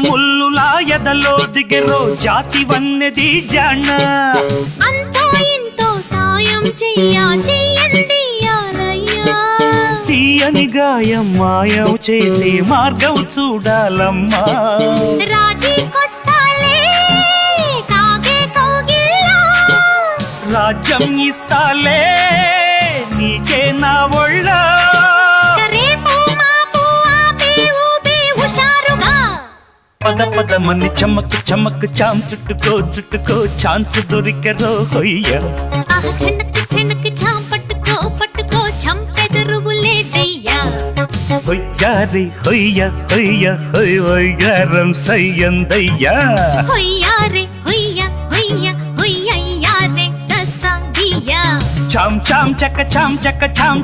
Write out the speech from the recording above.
ముల్లులా ఎదలో దిగెరో జాతి వన్నెది జాణ అంతో ఇంతో సాయం చెయ్యండి యారయ్యా తీయని గాయం మాయం చేసే మార్గం చూడాలమ్మా రాజీకొస్తాలే కాగే కౌగిల్లా రాజ్యం ఇస్తాలే నీకే నా ఒళ్ళ రేపు మాపు ఆపి ఊపి హుషారుగా పద పదమని చమక్ చమక్ చాం చుట్టుకో ఛాన్స్ దొరికెరో హొయ్య చెనక్ చాం పట్టుకో చంపెదురువులే దయ్యా హొయ్యారి హొయ్య హొయ్యారం సయ్యందయ్యా హొయ్యారే హొయ్యారే దసంగియా చాం చాం చక్క చాం